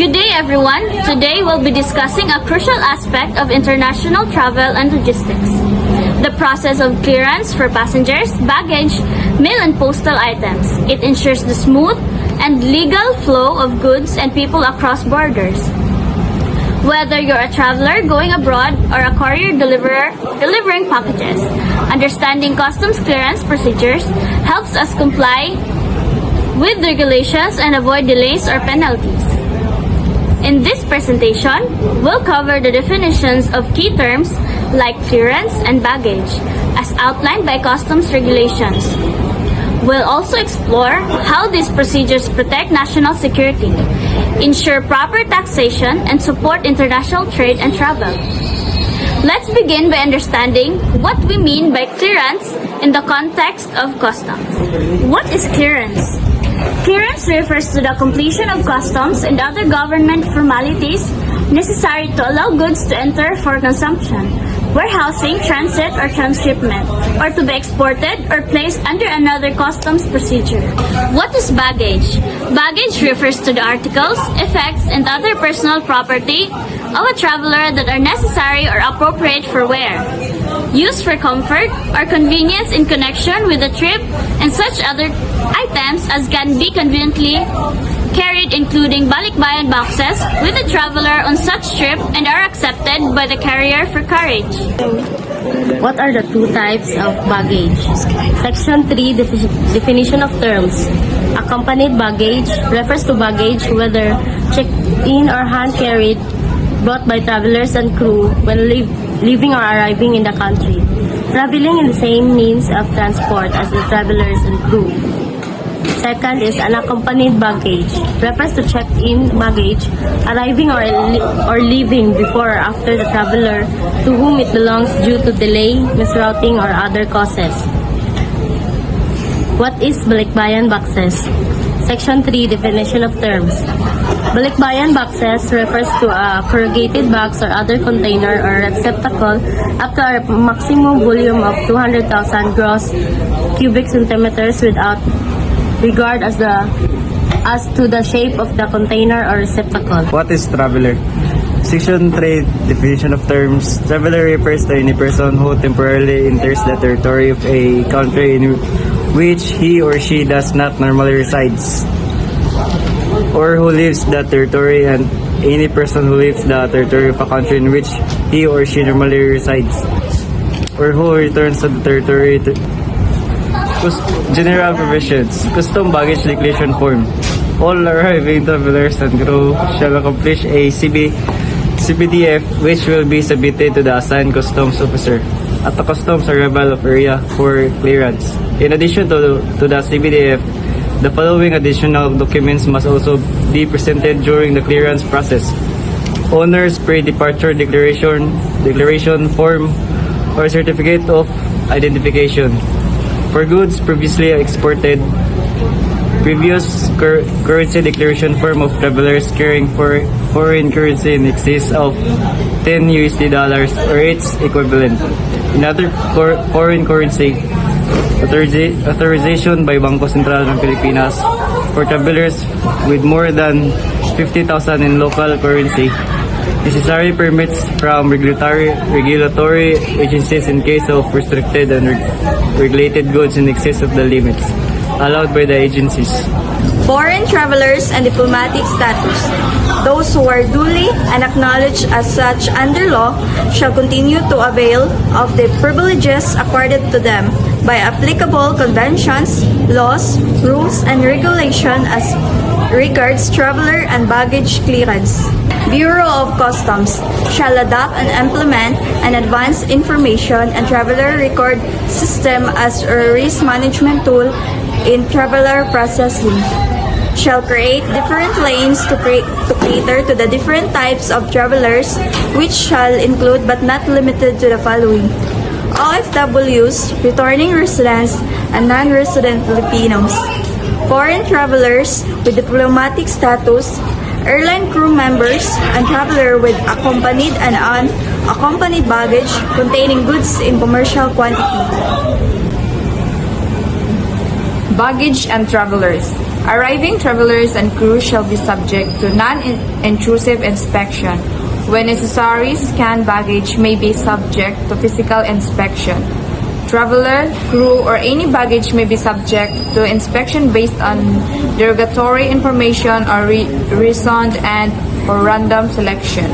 Good day, everyone. Today we'll be discussing a crucial aspect of international travel and logistics: the process of clearance for passengers, baggage, mail and postal items. It ensures the smooth and legal flow of goods and people across borders. Whether you're a traveler going abroad or a courier deliverer delivering packages, understanding customs clearance procedures helps us comply with regulations and avoid delays or penalties. In this presentation, we'll cover the definitions of key terms like clearance and baggage, as outlined by customs regulations. We'll also explore how these procedures protect national security, ensure proper taxation, and support international trade and travel. Let's begin by understanding what we mean by clearance in the context of customs. What is clearance? Clearance refers to the completion of customs and other government formalities necessary to allow goods to enter for consumption, warehousing, transit, or transshipment, or to be exported or placed under another customs procedure. What is baggage? Baggage refers to the articles, effects, and other personal property of a traveler that are necessary or appropriate for wear, used for comfort or convenience in connection with the trip, and such other items as can be conveniently carried, including balikbayan boxes with the traveler on such trip and are accepted by the carrier for carriage. What are the two types of baggage? Section 3, definition of terms. Accompanied baggage refers to baggage, whether checked-in or hand-carried, brought by travelers and crew when leaving or arriving in the country, traveling in the same means of transport as the travelers and crew. Second is unaccompanied baggage. Refers to checked-in baggage, arriving or leaving before or after the traveler to whom it belongs due to delay, misrouting, or other causes. What is balikbayan boxes? Section 3, definition of terms. Balikbayan boxes refers to a corrugated box or other container or receptacle up to a maximum volume of 200,000 gross cubic centimeters without regard as to the shape of the container or receptacle. What is traveler? Section 3, definition of terms. Traveler refers to any person who temporarily enters the territory of a country in which he or she does not normally resides, or who leaves the territory, and any person who leaves the territory of a country in which he or she normally resides, or who returns to the territory to general provisions. Custom baggage declaration form. All arriving travelers and crew shall accomplish a CBDF, which will be submitted to the assigned customs officer at the customs arrival of area for clearance. In addition to the CBDF, the following additional documents must also be presented during the clearance process: owner's pre-departure declaration form or certificate of identification. For goods previously exported, previous currency declaration form of travelers carrying foreign currency in excess of $10 or its equivalent. In other foreign currency, authorization by Bangko Sentral ng Pilipinas for travelers with more than 50,000 in local currency. Necessary permits from regulatory agencies in case of restricted and regulated goods in excess of the limits allowed by the agencies. Foreign travelers and diplomatic status. Those who are duly and acknowledged as such under law shall continue to avail of the privileges accorded to them by applicable conventions, laws, rules, and regulation as regards traveler and baggage clearance. Bureau of Customs shall adopt and implement an advanced information and traveler record system as a risk management tool in traveler processing. Shall create different lanes to cater to the different types of travelers, which shall include but not limited to the following: OFWs, returning residents, and non-resident Filipinos, foreign travelers with diplomatic status, airline crew members, and traveler with accompanied and unaccompanied baggage containing goods in commercial quantity. Baggage and travelers. Arriving travelers and crew shall be subject to non-intrusive inspection. When necessary, scanned baggage may be subject to physical inspection. Traveler, crew, or any baggage may be subject to inspection based on derogatory information or reasoned and or random selection.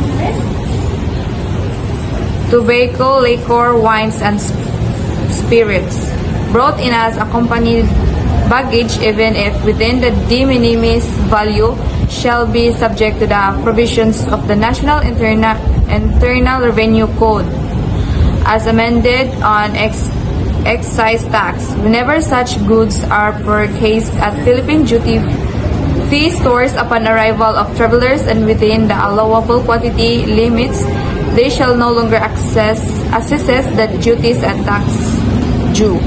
Tobacco, liquor, wines, and spirits brought in as accompanied baggage, even if within the de minimis value, shall be subject to the provisions of the National Internal Revenue Code as amended on excise tax whenever such goods are purchased at Philippine duty-free stores upon arrival of travelers and within the allowable quantity limits. They shall no longer assess the duties and tax due.